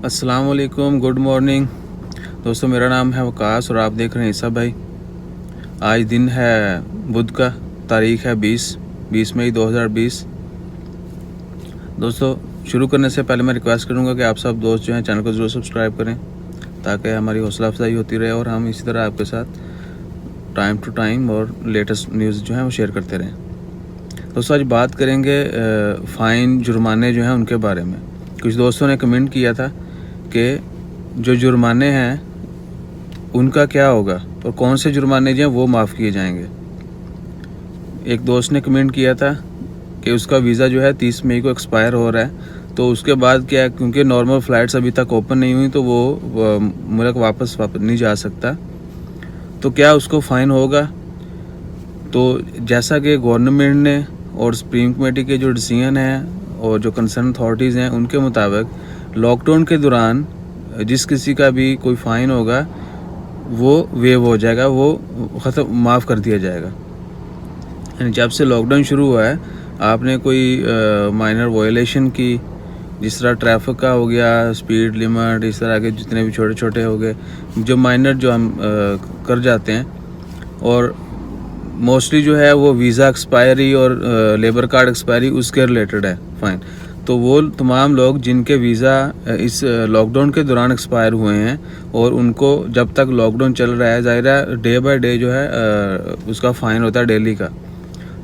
अस्सलाम वालेकुम, good morning दोस्तों। मेरा नाम है वकास और आप देख रहे हैं ईसा भाई। आज दिन है बुध का, तारीख़ है 20 मई 2020। दोस्तों शुरू करने से पहले मैं रिक्वेस्ट करूंगा कि आप सब दोस्त जो हैं चैनल को ज़रूर सब्सक्राइब करें ताकि हमारी हौसला अफजाई होती रहे और हम इसी तरह आपके साथ टाइम टू टाइम और लेटेस्ट न्यूज़ जो हैं वो शेयर करते रहें। दोस्तों आज बात करेंगे फ़ाइन जुर्माने जो हैं उनके बारे में। कुछ दोस्तों ने कमेंट किया था कि जो जुर्माने हैं उनका क्या होगा और कौन से जुर्माने जो हैं वो माफ़ किए जाएंगे। एक दोस्त ने कमेंट किया था कि उसका वीज़ा जो है 30 मई को एक्सपायर हो रहा है, तो उसके बाद क्या, क्योंकि नॉर्मल फ़्लाइट्स अभी तक ओपन नहीं हुई तो वो मुल्क वापस नहीं जा सकता, तो क्या उसको फ़ाइन होगा। तो जैसा कि गवर्नमेंट ने और सुप्रीम कमेटी के जो डिसीजन हैं और जो कंसर्न अथॉरिटीज़ हैं उनके मुताबिक लॉकडाउन के दौरान जिस किसी का भी कोई फ़ाइन होगा वो वेव हो जाएगा, वो ख़त्म माफ़ कर दिया जाएगा। यानी जब से लॉकडाउन शुरू हुआ है आपने कोई माइनर वायलेशन की, जिस तरह ट्रैफिक का हो गया, स्पीड लिमिट, इस तरह के जितने भी छोटे छोटे हो गए जो माइनर जो हम कर जाते हैं, और मोस्टली जो है वो वीज़ा एक्सपायरी और लेबर कार्ड एक्सपायरी उसके रिलेटेड है फ़ाइन। तो वो तमाम लोग जिनके वीज़ा इस लॉकडाउन के दौरान एक्सपायर हुए हैं और उनको जब तक लॉकडाउन चल रहा है, ज़ाहिर है डे बाय डे जो है उसका फ़ाइन होता है डेली का।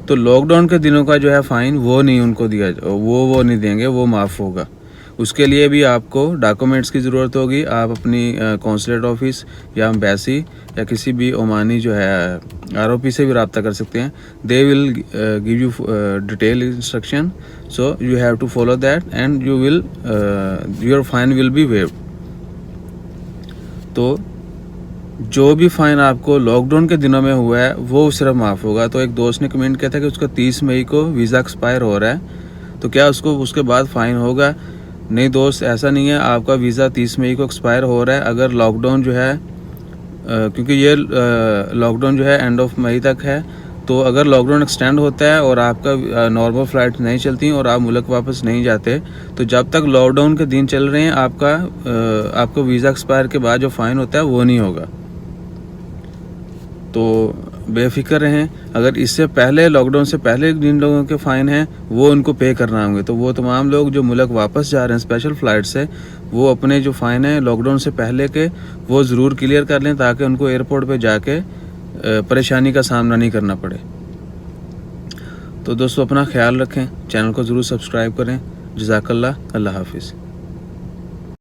तो लॉकडाउन के दिनों का जो है फ़ाइन वो नहीं उनको दिया, वो नहीं देंगे, वो माफ़ होगा। उसके लिए भी आपको डॉक्यूमेंट्स की ज़रूरत होगी। आप अपनी कौंसलेट ऑफिस या एम्बेसी या किसी भी ओमानी जो है ROP से भी रब्ता कर सकते हैं। They will give you detail instruction, so you have to follow that and you will your fine will be waived. तो जो भी फ़ाइन आपको लॉकडाउन के दिनों में हुआ है वो सिर्फ माफ़ होगा। तो एक दोस्त ने कमेंट किया था कि उसका 30 मई को वीज़ा एक्सपायर हो रहा है, तो क्या उसको उसके बाद फ़ाइन होगा। नहीं दोस्त, ऐसा नहीं है। आपका वीज़ा 30 मई को एक्सपायर हो रहा है, अगर लॉकडाउन जो है क्योंकि ये लॉकडाउन जो है एंड ऑफ मई तक है, तो अगर लॉकडाउन एक्सटेंड होता है और आपका नॉर्मल फ़्लाइट नहीं चलती और आप मुल्क वापस नहीं जाते, तो जब तक लॉकडाउन के दिन चल रहे हैं आपको वीज़ा एक्सपायर के बाद जो फ़ाइन होता है वो नहीं होगा। तो बेफिक्र रहें। अगर इससे पहले, लॉकडाउन से पहले जिन लोगों के फ़ाइन हैं वो उनको पे करना होंगे, तो वो तमाम लोग जो मुल्क वापस जा रहे हैं स्पेशल फ़्लाइट से, वो अपने जो फ़ाइन हैं लॉकडाउन से पहले के वो ज़रूर क्लियर कर लें ताकि उनको एयरपोर्ट पे जाके परेशानी का सामना नहीं करना पड़े। तो दोस्तों अपना ख्याल रखें, चैनल को ज़रूर सब्सक्राइब करें। जज़ाकल्लाह, अल्लाह हाफिज़।